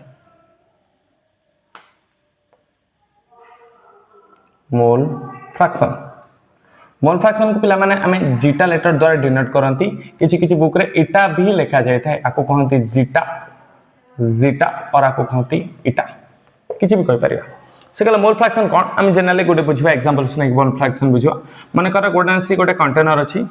मोल फ्रैक्शन को पिला माने हमें जीटा लेटर द्वारा डिनोट करंती किछि बुक रे इटा भी लिखा जाय थाए आको कहंती जीटा और आको कहंती इटा किछि भी कहि परिबा से कहला मोल फ्रैक्शन कोन हम जनरली गोटे बुझिबा एग्जांपल से मोल फ्रैक्शन बुझिबा माने कर गोटे कंटेनर अछि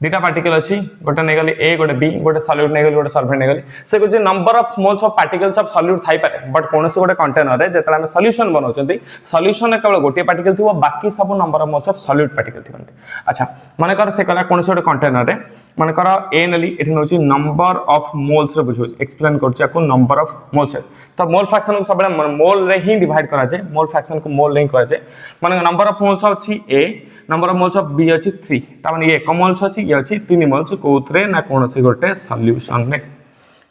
दुटा पार्टिकल अछि गोटे नै गली ए गोटे बी गोटे सॉल्यूट नै गली गोटे सॉल्वेंट नै गली से को जे number of moles of particles of solute थाई पारे बट कोनोसी गोटे कंटेनर रे जेतला हम सॉल्यूशन बनाउचंती सॉल्यूशन केवल गोटे पार्टिकल थिबो बाकी सब number of moles of solute particle थिबंती अच्छा माने कर से कहला कोनोसी गोटे कंटेनर रे माने कर ए नली एठी नोची नंबर ऑफ मोल्स रे बुझो एक्सप्लेन करछि को नंबर ऑफ मोल्स तो मोल फ्रैक्शन को सबले मोल रे ही डिवाइड करा जाय मोल फ्रैक्शन को मोल रे करा जाय माने नंबर ऑफ मोल्स अछि A number of moles of B अछि 3 ता माने ये एक मोल्स अछि ये अछि 3 मोल्स कोथरे ना कोनोसी गोटे सॉल्यूशन रे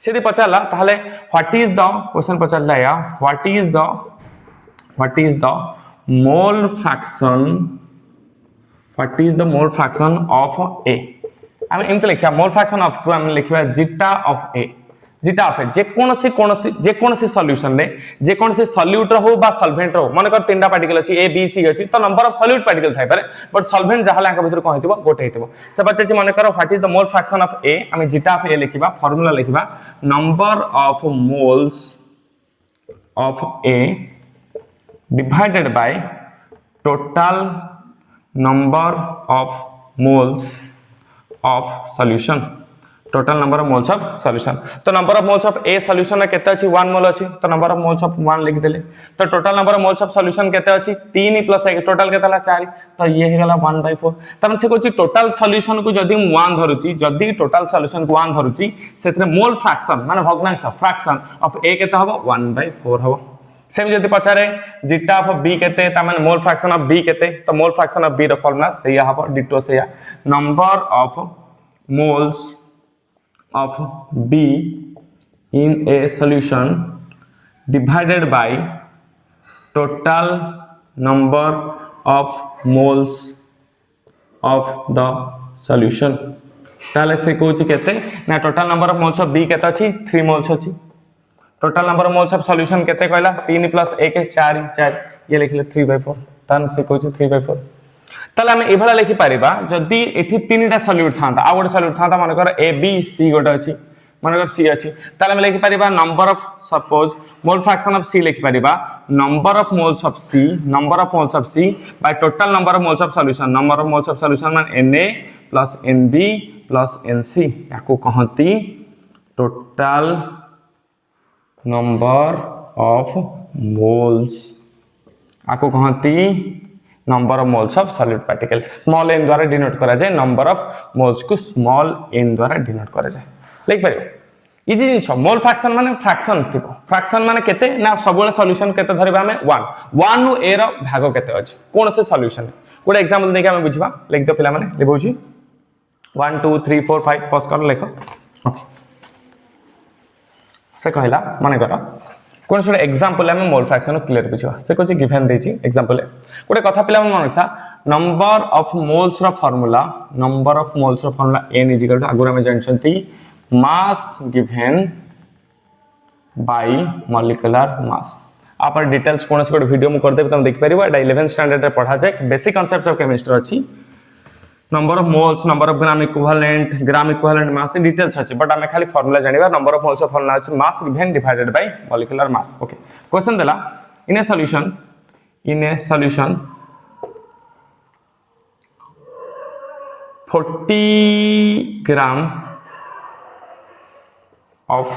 सेदी पचाला ताहले व्हाट इज द क्वेश्चन पचाला या what is the mole fraction of A हम एमते लिखिया मोल फ्रैक्शन ऑफ को हम लिखिया जीटा ऑफ ए जे कोनोसी सॉल्यूशन रे जे कोनोसी सॉल्यूट हो बा सॉल्वेंट हो माने कर तीनटा पार्टिकल अछि ए बी सी अछि तो number of solute particle Thai पारे बट सॉल्वेंट जहाला का भीतर कोन हेतिबो गोटे हेतिबो से बच्चे माने कर what is the mole fraction of A हम जीटा ऑफ ए लिखिबा फार्मूला लिखिबा number of moles of A divided by total number of moles of solution total number of moles of solution तो number of moles of A solution केते अछि 1 मोल अछि तो number of moles of 1 लिख देले तो total number of moles of solution केते अछि 3 प्लस 1 टोटल केतला 4 तो ये हे गला 1/4 तमन से कहछि टोटल सॉल्यूशन को जदी 1 धरुछि जदी टोटल सॉल्यूशन को 1 धरुछि सेथरे मोल फ्रैक्शन माने भग्नांश फ्रैक्शन ऑफ ए केते हबो 1/4 हबो सेम जदी पचारे जीटा ऑफ बी केते त माने मोल फ्रैक्शन ऑफ बी केते तो मोल फ्रैक्शन ऑफ बी रो फॉर्मूला सेया हबो डिटो सेया number of moles of B in a solution divided by total number of moles of the solution ताले से कोची केते ना total number of moles of B केते अछि 3 मोल्स अछि total number of moles of solution केते कहला 3 प्लस 1 4 4 ये लिखले 3/4 तान से कोची 3/4 ताले हम एभला लिखि परिबा जदी एठी तीनटा सॉल्यूट थांता आ गोटे सॉल्यूट थांता माने कर ए बी सी गोटे अछि माने कर सी अछि ताले हम लिखि परिबा number of suppose mole fraction of C लिखि परिबा number of moles of C by total number of moles of solution number of moles of solution माने Na plus Nb plus Nc याको कहंती टोटल नंबर ऑफ मोल्स आको कहंती number of moles of solid particle small n द्वारा denote करा जाए number of moles को small n द्वारा डिनोट करा जाए लिख परियो इजी जिंस मोल फ्रैक्शन माने फ्रैक्शन थिबो फ्रैक्शन माने केते ना सबले सॉल्यूशन केते धरिबा हमें 1 नु a रो भाग केते अछि कोन से सॉल्यूशन गोटे एग्जांपल देके हमें बुझिबा लिख दो पिला माने लिखौची 1 2 3 4 5 पॉज कर लिखो ओके से कहला माने करा कोन से एग्जांपल हम मोल फ्रैक्शन क्लियर बुझिबा से कोची गिवन देची एग्जांपल गोटे कथा पिला मन था नंबर ऑफ मोल्स रो formula n is equal to आगुरा में जानछंती mass given by molecular mass आप डिटेल्स कोन से वीडियो में कर देब तुम देख परिबा 11th स्टैंडर्ड रे पढ़ा जाय बेसिक कांसेप्ट्स ऑफ केमिस्ट्री अछि number of moles number of gram equivalent mass details अछि बट हमें खाली फार्मूला जानिबा number of moles of formula अछि mass given divided by molecular mass okay question देला in a solution 40 gram of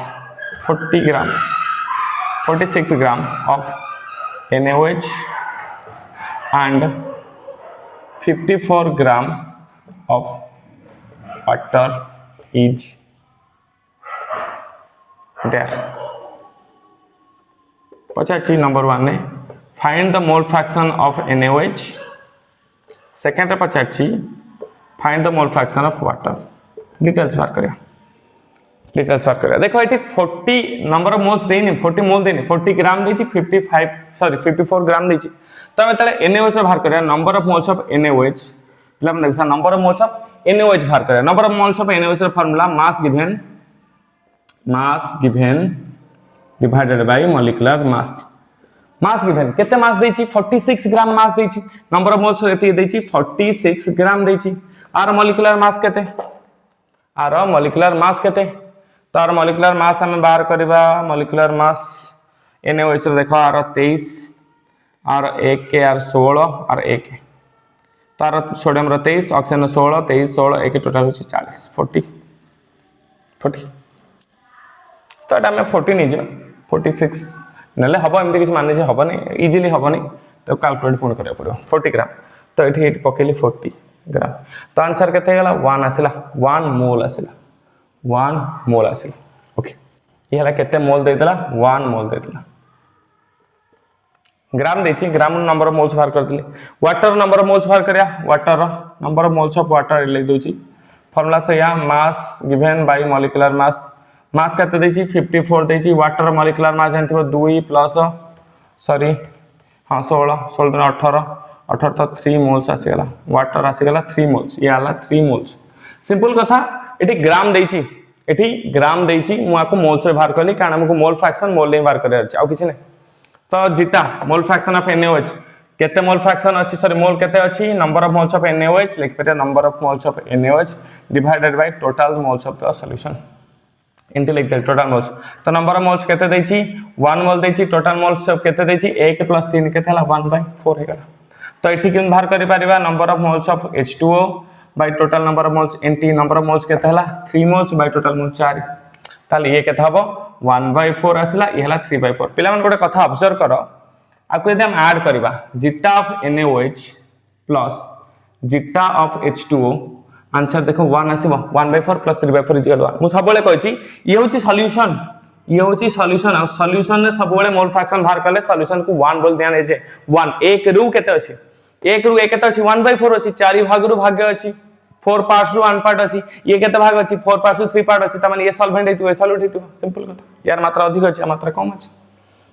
46 gram of NaOH and 54 gram of water is there. पचाची number 1 ने find the mole fraction of NaOH. Second पचाची find the mole fraction of water. Details बात करिया देखो ये 40 number of moles देनी 40 मोल देनी 40 ग्राम देची 54 ग्राम देची तो हमें तले NaOH बाहर करिया number of moles of NaOH पिला हम देखा number of moles of NaOH बाहर करिया number of moles of NaOH रा formula mass given divided by molecular mass given केते मास देची 46 ग्राम मास देची नंबर ऑफ मोल्स एती देची 46 ग्राम देची आर मॉलिक्यूलर मास केते तार मॉलिक्यूलर मास हमें बाहर करबा मॉलिक्यूलर मास NaOH रे देखो आर 23 आर 1 के आर 16 आर 1 तार सोडियम रो 23 ऑक्सीजन 16 23 16 1 टोटल होची 40 तो एटा में 40 नहीं जे 46 नले हबो एमते किछ माने जे हबो नहीं इजीली हबो नहीं तो कैलकुलेट फोन करे पड़ो 40 ग्राम तो एठी पकेली 40 ग्राम तो आंसर केते गेला 1 आसिला 1 मोल आसिला ओके ये हला केते मोल दे देला 1 मोल दे देला ग्राम देची ग्राम नंबर ऑफ मोल्स बाहर कर दिले वाटर नंबर ऑफ मोल्स बाहर करिया water number of moles of water लिख दोची फार्मूला से या mass given by molecular mass केते देची 54 देची वाटर मॉलिक्यूलर मास जानथिबो 2 प्लस सॉरी हां 16 ने 18 तो 3 मोल्स आसी गला वाटर आसी गला 3 मोल्स ये आला 3 मोल्स सिंपल कथा एठी ग्राम देची मु आको मोल्स रे बाहर करली कारण हमको मोल फ्रैक्शन मोल नहीं बाहर करे अछि आ किछ नै तो जीता मोल फ्रैक्शन ऑफ NaOH केते मोल फ्रैक्शन अछि सॉरी मोल केते अछि number of moles of NaOH लिख पेटे number of moles of NaOH divided by total moles of the solution इनते लिख दे टोटल मोल्स तो नंबर ऑफ मोल्स केते देची 1 मोल देची टोटल मोल्स केते देची 1 + 3 केते हला 1/4 हे गला तो एठी किन बाहर करि परिबा number of moles of H2O by total number of moles इनटी नंबर ऑफ मोल्स केते हला 3 मोल्स बाय टोटल मोल्स 4 ताले ये केते हबो 1/4 आसला ये हला 3/4 पिला मन गोटे कथा ऑब्जर्व करो आको यदि हम ऐड करबा zeta of NaOH plus zeta of H2O answer देखो 1 आसीबो 1/4 प्लस 3/4 इज 1 मु सब बेले कहछि ये होछि सॉल्यूशन आ सॉल्यूशन ने सब बेले मोल फ्रैक्शन बाहर करले सॉल्यूशन को 1 बोल दिया नै जे 1 एक रु केते अछि 1 रु 1 केते अछि 1/4 अछि 4 भाग रु भाग्य अछि 4 पार्ट्स रु 1 पार्ट अछि ये केते भाग अछि 4 पार्ट्स रु 3 पार्ट अछि त माने ये सॉल्वेंट हेतु ए सॉल्यूट हेतु सिंपल कथा यार मात्रा अधिक अछि मात्रा कम अछि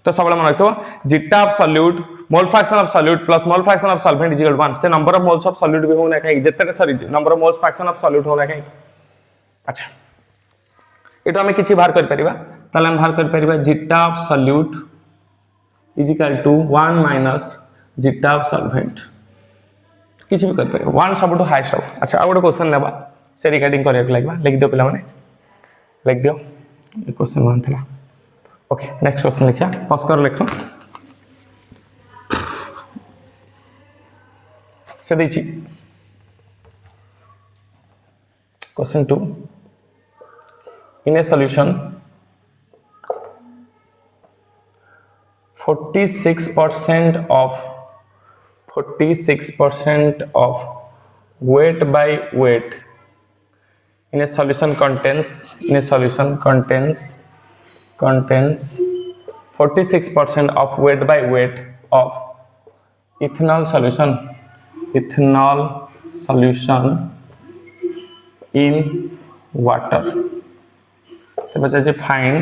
तो सब मन रखतो zeta of solute mole fraction of solute plus mole fraction of solvent is 1 से number of moles of solute भी होना कहीं जत्ते sorry number of moles fraction of solute होना कहीं अच्छा एटा हम किछि बाहर कर परिबा ताले हम बाहर कर परिबा zeta of solute is equal to 1 minus zeta of solvent किछि भी कर परिबा 1 सबटू हाईएस्ट हो अच्छा आ गोटे क्वेश्चन लेबा से रिगार्डिंग करिया लागबा लिख दियो पिला माने लिख दियो ये क्वेश्चन 1 थला ओके नेक्स्ट क्वेश्चन लिखिया पॉज कर लिखो से देखिए question 2 in a solution 46% of weight by weight in a solution contains 46% of weight by weight of ethanol solution in water so बचा है find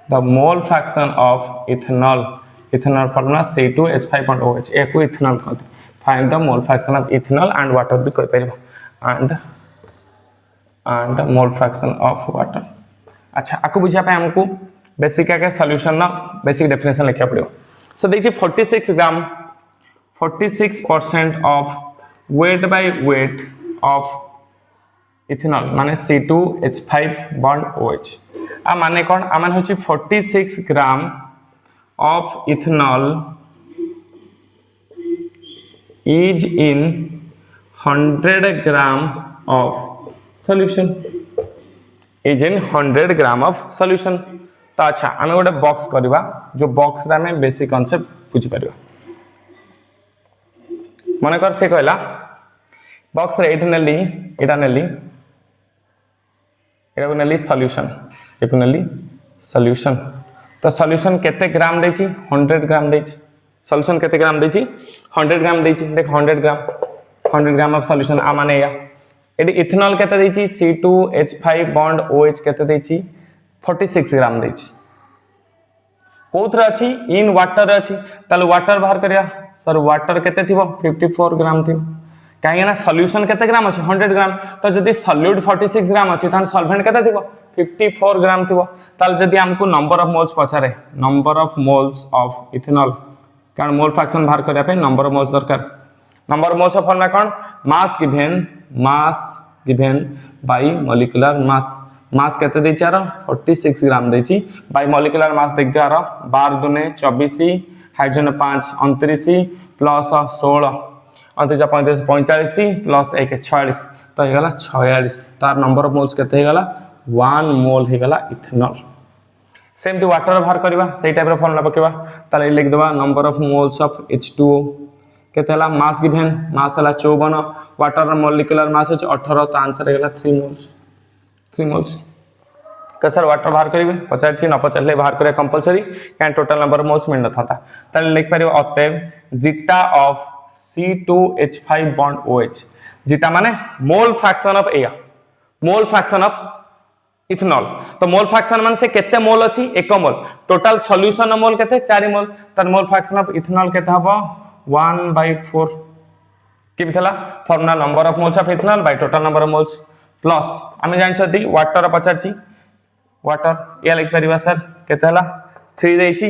the mole fraction of ethanol formula C2H5.OH एक को ethanol कहते find the mole fraction of ethanol and water भी कोई परिबा and mole fraction of water अच्छा आको बुझा पे हमको बेसिक का सॉल्यूशन ना बेसिक डेफिनेशन लिखा पड़ो सो देखिए 46% of weight by weight of ethanol माने C2H5 bond OH आ माने कोन आ माने होची 46 ग्राम of ethanol is in 100 gram of solution is in 100 gram of solution तो अच्छा आमे गोटे बॉक्स करबा जो बॉक्स रे आमे बेसिक कांसेप्ट बुझी परबा माने कर से कहला बॉक्स रे एटा नेली सॉल्यूशन तो सॉल्यूशन केते ग्राम देछि 100 ग्राम देछि सॉल्यूशन केते ग्राम देछि 100 ग्राम देछि देख 100 ग्राम ऑफ सॉल्यूशन आ माने या एडी इथेनॉल केते देछि C2H5 बॉन्ड OH केते देछि 46 ग्राम देछि कोथरा अछि इन वाटर अछि ताले वाटर बाहर करिया सर वाटर केते थिबो 54 ग्राम थिबो काहे ना सॉल्यूशन केते ग्राम अछि 100 ग्राम तो जदी सॉल्यूट 46 ग्राम अछि तान सॉल्वेंट केते थिबो 54 ग्राम थिबो ताल जदी हमको नंबर ऑफ मोल्स पचारे number of moles of ethanol कारण मोल फ्रैक्शन बाहर करिया पे नंबर ऑफ मोल्स दरकार number of moles of formula कोन mass given by molecular mass केते देछि आरो 46 ग्राम देछि बाय मॉलिक्यूलर मास देख दे आरो 12 दुने 24 हाइड्रोजन 5 29 प्लस 16 29 35 45 प्लस 1 46 तो हे गला 46 तार नंबर ऑफ मोल्स केते हे गला 1 मोल हे गला इथेनॉल सेम टू वाटर बाहर करबा सेही टाइप रो फॉर्मूला पकेबा ताले लिख देबा number of moles of H2O केते हला मास गिवन मास हला 54 वाटर मॉलिक्यूलर मास है 18 तो आंसर हे गला 3 मोल्स का सर वाटर बाहर करिवे पचार छी न पचारले बाहर करे कंपलसरी कैन टोटल नंबर ऑफ मोल्स मिल न था ताले लिख परिबा अतएव zeta of C2H5 bond OH zeta माने mole fraction of air mole fraction of ethanol तो मोल फ्रैक्शन माने से केते मोल अछि 1 मोल टोटल सॉल्यूशन मोल केते 4 मोल तर मोल फ्रैक्शन ऑफ इथेनॉल केते हबो 1/4 कि थला formula number of moles of ethanol bye total number of moles plus आमे जान छथि वाटर पचारची वाटर या लिख परिबा सर केते हला 3 देछि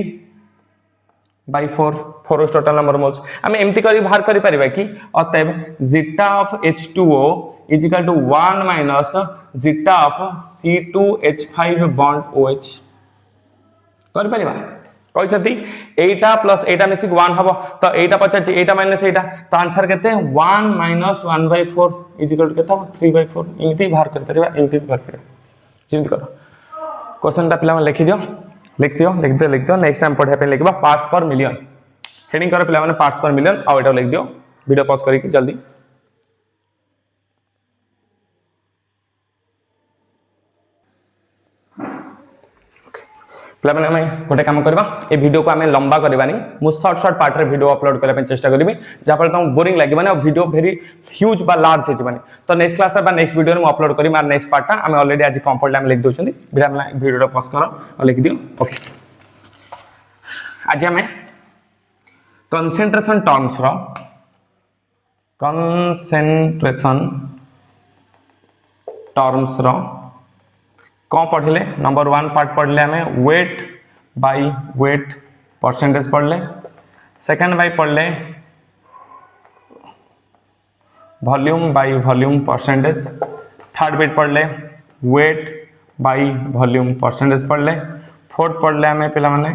by 4 टोटल नंबर मोल्स आमे एम्ति करी बाहर करी परिबा कि अतएव zeta of H2O is equal to 1 minus zeta of C2H5 bond OH कर परिबा कहते एटा प्लस एटा मिसिक 1 हबो तो एटा पचार एटा माइनस एटा तो आंसर केते 1 माइनस 1/4 इज इक्वल टू केता 3/4 इमिति बाहर कर परबा इमिति कर परबा चिंत करो क्वेश्चन ता पिला लिखि दियो लिख दियो नेक्स्ट टाइम पढ़े पे लिखबा पार्ट्स पर मिलियन हेडिंग करो पिला माने पार्ट्स पर मिलियन आ एटा लिख दियो वीडियो पॉज करी जल्दी पिला माने हमें गोटे काम करबा ए वीडियो को हमें लंबा करबानी मु शॉर्ट पार्ट रे वीडियो अपलोड करे चेष्टा करबी जा पर तुम बोरिंग लागबा वीडियो वेरी ह्यूज बा लार्ज हेजबानी तो नेक्स्ट क्लास बा नेक्स्ट वीडियो में अपलोड करी मार नेक्स्ट पार्ट ता हमें ऑलरेडी आज कंप्लीट टाइम लिख दोछंदी वीडियो पॉज करो और लिख दियो ओके आज हमें कंसंट्रेशन टर्म्स रो कौन पढ़ले नंबर 1 पार्ट पढ़ले हमें वेट बाय वेट परसेंटेज पढ़ले सेकंड बाय पढ़ले volume by volume percentage third bit पढ़ले वेट बाय वॉल्यूम परसेंटेज पढ़ले फोर्थ पढ़ले हमें पिला माने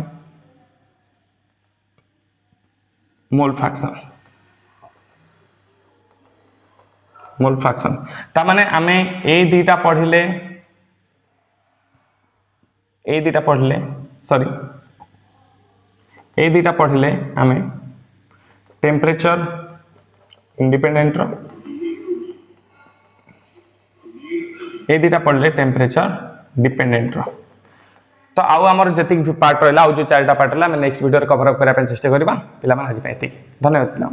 मोल फ्रैक्शन ता माने हमें ए दीटा पढ़ले ए दीटा पढ़ले सॉरी ए दीटा पढ़ले हमें टेम्परेचर इंडिपेंडेंट रो ए दीटा पढ़ले टेम्परेचर डिपेंडेंट रो तो आउ आमर जति पार्ट रहला आउ जो चारटा पार्ट रहला हम नेक्स्ट वीडियो कवर अप करा पे चेष्टा करबा पिला मन आज पे एतिक धन्यवाद पिला।